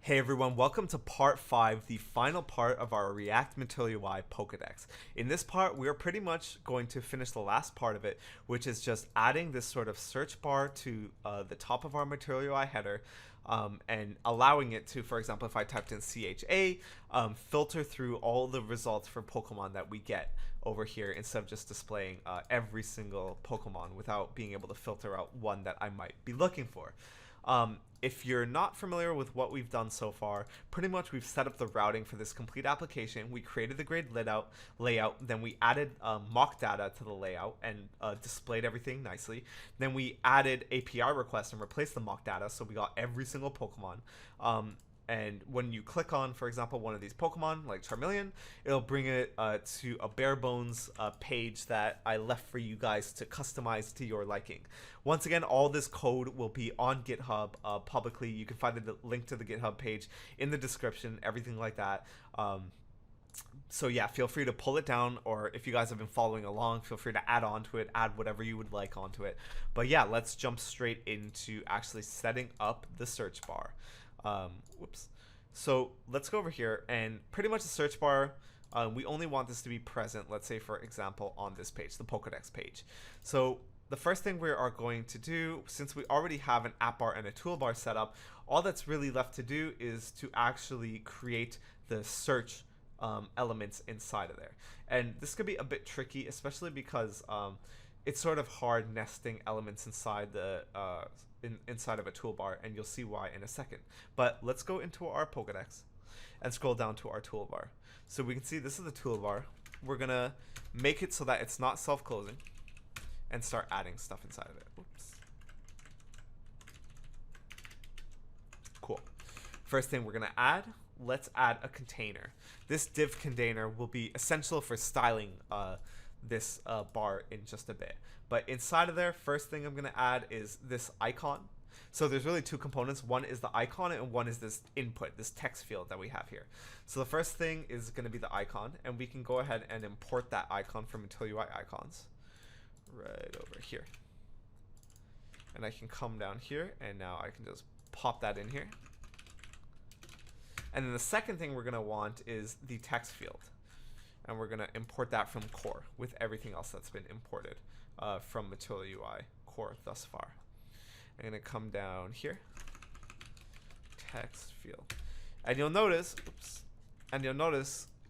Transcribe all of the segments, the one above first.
Hey everyone, welcome to part 5, the final part of our React Material UI Pokedex. In this part, we are pretty much going to finish the last part of it, which is just adding this sort of search bar to the top of our Material UI header and allowing it to, for example, if I typed in CHA, filter through all the results for Pokemon that we get over here instead of just displaying every single Pokemon without being able to filter out one that I might be looking for. If you're not familiar with what we've done so far, pretty much we've set up the routing for this complete application. We created the grid layout, then we added mock data to the layout and displayed everything nicely. Then we added API requests and replaced the mock data, so we got every single Pokemon. And when you click on, for example, one of these Pokemon, like Charmeleon, it'll bring it to a bare bones page that I left for you guys to customize to your liking. Once again, all this code will be on GitHub publicly. You can find the link to the GitHub page in the description, everything like that. So yeah, feel free to pull it down, or if you guys have been following along, feel free to add on to it, add whatever you would like onto it. But yeah, let's jump straight into actually setting up the search bar. Whoops. So let's go over here, and pretty much the search bar, we only want this to be present, let's say for example on this page, the Pokedex page. So the first thing we are going to do, since we already have an app bar and a toolbar set up, all that's really left to do is to actually create the search elements inside of there. And this could be a bit tricky, especially because it's sort of hard nesting elements inside the inside of a toolbar, and you'll see why in a second. But let's go into our Pokedex and scroll down to our toolbar. So we can see this is the toolbar. We're gonna make it so that it's not self-closing and start adding stuff inside of it. Oops. Cool. First thing we're gonna add, let's add a container. This div container will be essential for styling this bar in just a bit. But inside of there, first thing I'm going to add is this icon. So there's really two components. One is the icon and one is this input, this text field that we have here. So the first thing is going to be the icon, and we can go ahead and import that icon from Material UI icons right over here. And I can come down here, and now I can just pop that in here. And then the second thing we're going to want is the text field. And we're going to import that from core with everything else that's been imported from Material UI core thus far. I'm going to come down here, text field. And you'll notice,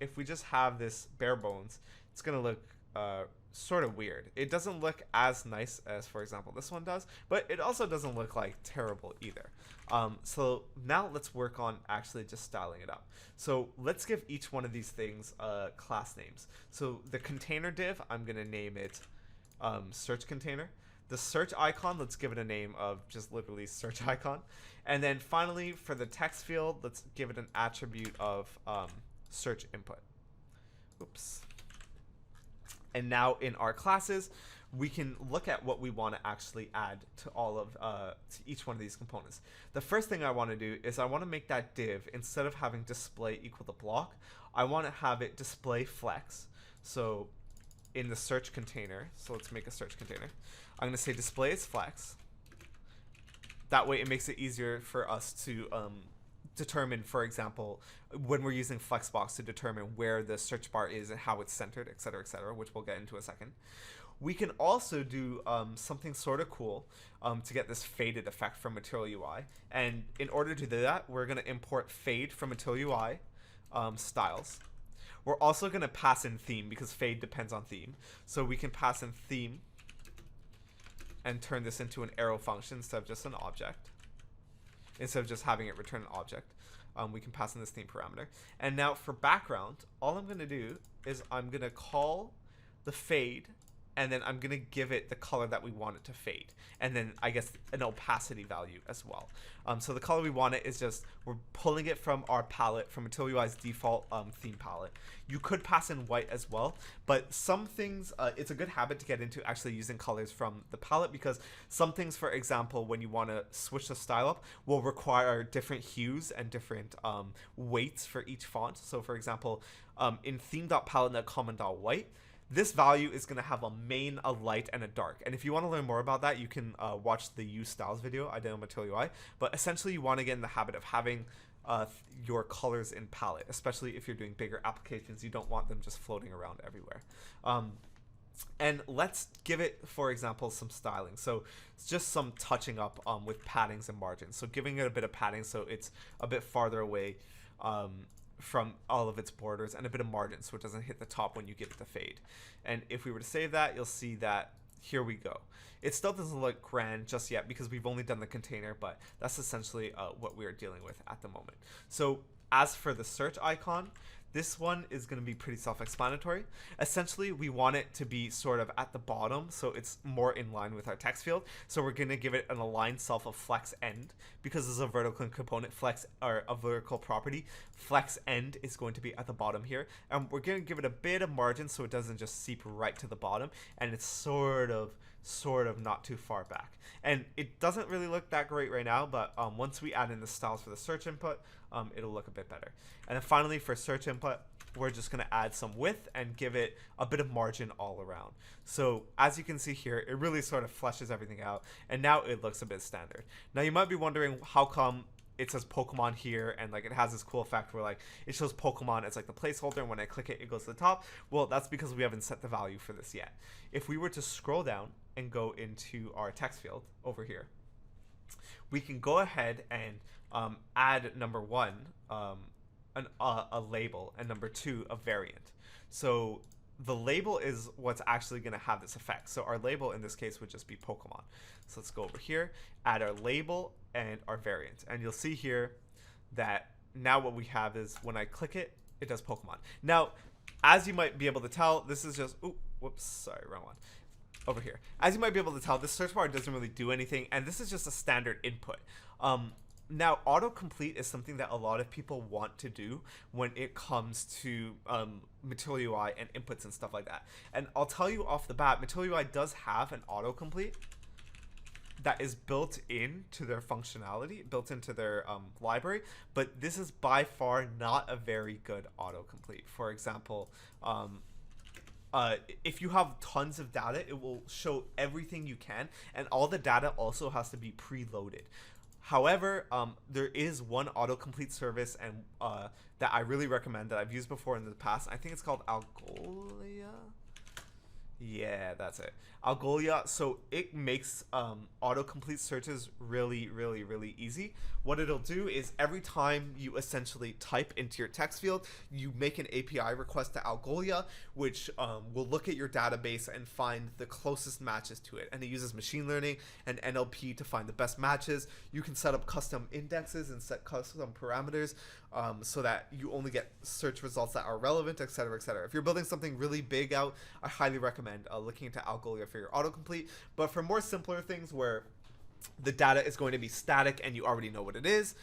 if we just have this bare bones, it's going to look sort of weird. It doesn't look as nice as, for example, this one does, but it also doesn't look like terrible either. So now let's work on actually just styling it up. So let's give each one of these things class names. So the container div, I'm going to name it search container. The search icon, let's give it a name of just literally search icon. And then finally, for the text field, let's give it an attribute of search input. Oops. And now in our classes, we can look at what we want to actually add to all of to each one of these components. The first thing I want to do is I want to make that div, instead of having display equal to block, I want to have it display flex. So in the search container, so let's make a search container, I'm going to say display is flex. That way it makes it easier for us to determine, for example, when we're using Flexbox to determine where the search bar is and how it's centered, etc., which we'll get into in a second. We can also do something sort of cool to get this faded effect from Material UI. And in order to do that, we're going to import fade from Material UI styles. We're also going to pass in theme because fade depends on theme. So we can pass in theme and turn this into an arrow function instead of just an object. Instead of just having it return an object, we can pass in this theme parameter. And now for background, all I'm going to do is I'm going to call the fade, and then I'm going to give it the color that we want it to fade. And then I guess an opacity value as well. So the color we want it is just, we're pulling it from our palette, from Material UI's default theme palette. You could pass in white as well, but some things, it's a good habit to get into actually using colors from the palette, because some things, for example, when you want to switch the style up, will require different hues and different weights for each font. So for example, in theme.palette.common.white, this value is going to have a main, a light, and a dark. And if you want to learn more about that, you can watch the useStyles video I did on Material UI. But essentially, you want to get in the habit of having your colors in palette, especially if you're doing bigger applications. You don't want them just floating around everywhere. And let's give it, for example, some styling. So it's just some touching up with paddings and margins. So giving it a bit of padding so it's a bit farther away from all of its borders, and a bit of margin so it doesn't hit the top when you get it to fade. And if we were to save that, you'll see that here we go. It still doesn't look grand just yet because we've only done the container, but that's essentially what we are dealing with at the moment. So as for the search icon, this one is going to be pretty self-explanatory. Essentially, we want it to be sort of at the bottom, so it's more in line with our text field. So we're going to give it an align self of flex end, because this is a vertical component, flex, or a vertical property. Flex end is going to be at the bottom here, and we're going to give it a bit of margin so it doesn't just seep right to the bottom, and it's sort of not too far back. And it doesn't really look that great right now, but once we add in the styles for the search input, it'll look a bit better. And then finally, for search input, we're just going to add some width and give it a bit of margin all around. So as you can see here, it really sort of fleshes everything out, and now it looks a bit standard. Now you might be wondering how come it says Pokemon here, and like it has this cool effect where like it shows Pokemon as like the placeholder, and when I click it, it goes to the top. Well, that's because we haven't set the value for this yet. If we were to scroll down and go into our text field over here, we can go ahead and add number one, a label, and number two, a variant. So the label is what's actually going to have this effect. So our label in this case would just be Pokemon. So let's go over here, add our label and our variant. And you'll see here that now what we have is when I click it, it does Pokemon. Now, as you might be able to tell, this is just, whoops, sorry, wrong one. Over here. As you might be able to tell, this search bar doesn't really do anything, and this is just a standard input. Now, autocomplete is something that a lot of people want to do when it comes to Material UI and inputs and stuff like that. And I'll tell you off the bat, Material UI does have an autocomplete that is built into their functionality, built into their library, but this is by far not a very good autocomplete. For example, if you have tons of data, it will show everything you can, and all the data also has to be preloaded. However, there is one autocomplete service and that I really recommend that I've used before in the past. I think it's called Algolia. Yeah, that's it. Algolia. So it makes autocomplete searches really, really, really easy. What it'll do is every time you essentially type into your text field, you make an API request to Algolia, which will look at your database and find the closest matches to it. And it uses machine learning and NLP to find the best matches. You can set up custom indexes and set custom parameters so that you only get search results that are relevant, etc., etc. If you're building something really big out, I highly recommend looking into Algolia for your autocomplete. But for more simpler things where the data is going to be static and you already know what it is,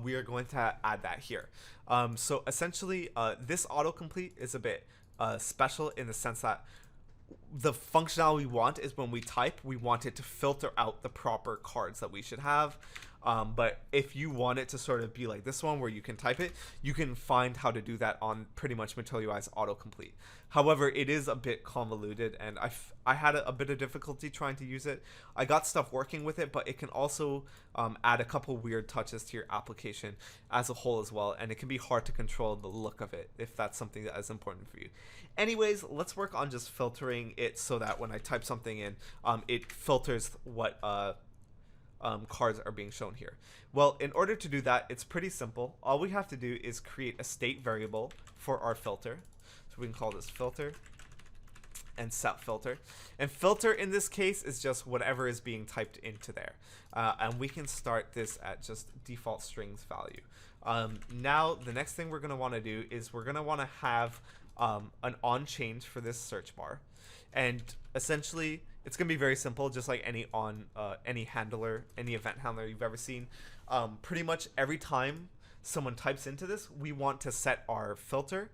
we are going to add that here. So essentially, this autocomplete is a bit special in the sense that the functionality we want is when we type, we want it to filter out the proper cards that we should have. But if you want it to sort of be like this one where you can type it, you can find how to do that on pretty much Material UI's autocomplete. However, it is a bit convoluted, and I had a bit of difficulty trying to use it. I got stuff working with it, but it can also add a couple weird touches to your application as a whole as well, and it can be hard to control the look of it if that's something that is important for you. Anyways, let's work on just filtering it so that when I type something in, it filters what cards are being shown here. Well, in order to do that, it's pretty simple. All we have to do is create a state variable for our filter. So we can call this filter and set filter. And filter in this case is just whatever is being typed into there. And we can start this at just default strings value. Now, the next thing we're going to want to do is we're going to want to have an onChange for this search bar. And essentially, it's going to be very simple, just like any handler, any event handler you've ever seen. Pretty much every time someone types into this, we want to set our filter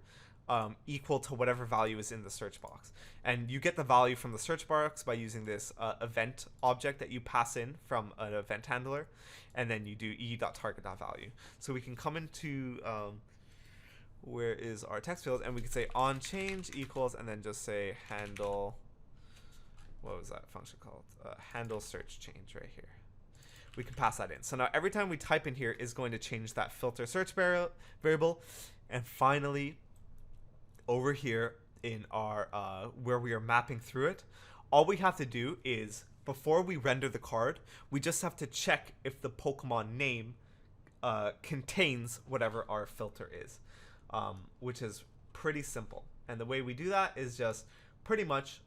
equal to whatever value is in the search box. And you get the value from the search box by using this event object that you pass in from an event handler, and then you do e.target.value. So we can come into where is our text field, and we can say onChange equals, and then just say handle, what was that function called? Handle search change right here. we can pass that in. So now every time we type in here is going to change that filter search variable. And finally, over here in our where we are mapping through it, all we have to do is, before we render the card, we just have to check if the Pokemon name contains whatever our filter is, which is pretty simple. And the way we do that is just pretty much,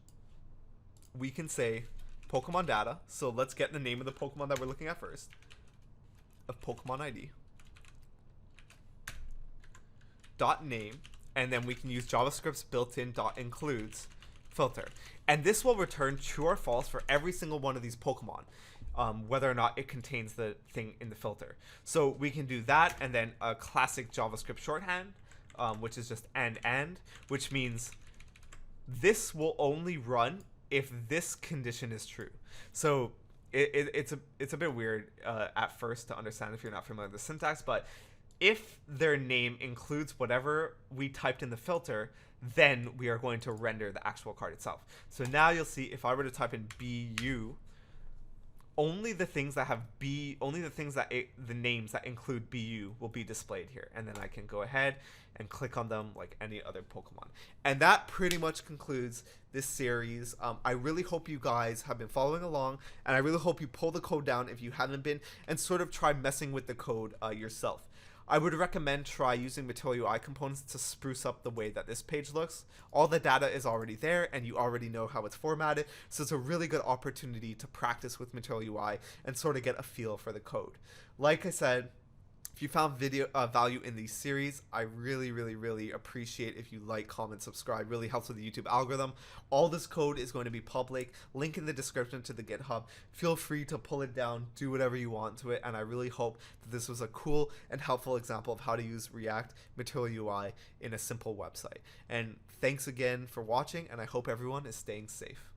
we can say Pokemon data. So let's get the name of the Pokemon that we're looking at first, of Pokemon ID dot name, and then we can use JavaScript's built-in dot includes filter, and this will return true or false for every single one of these Pokemon, whether or not it contains the thing in the filter. So we can do that, and then a classic JavaScript shorthand, which is just and, which means this will only run if this condition is true. So it's a bit weird at first to understand if you're not familiar with the syntax, but if their name includes whatever we typed in the filter, then we are going to render the actual card itself. So now you'll see, if I were to type in BU, only the things that have the names that include BU will be displayed here, and then I can go ahead and click on them like any other Pokemon. And that pretty much concludes this series. I really hope you guys have been following along, and I really hope you pull the code down if you haven't been, and sort of try messing with the code yourself. I would recommend try using Material UI components to spruce up the way that this page looks. All the data is already there, and you already know how it's formatted, so it's a really good opportunity to practice with Material UI and sort of get a feel for the code. Like I said, if you found value in these series, I really appreciate if you like, comment, subscribe. Really helps with the YouTube algorithm. All this code is going to be public. Link in the description to the GitHub. Feel free to pull it down, do whatever you want to it, and I really hope that this was a cool and helpful example of how to use React Material UI in a simple website. And thanks again for watching, and I hope everyone is staying safe.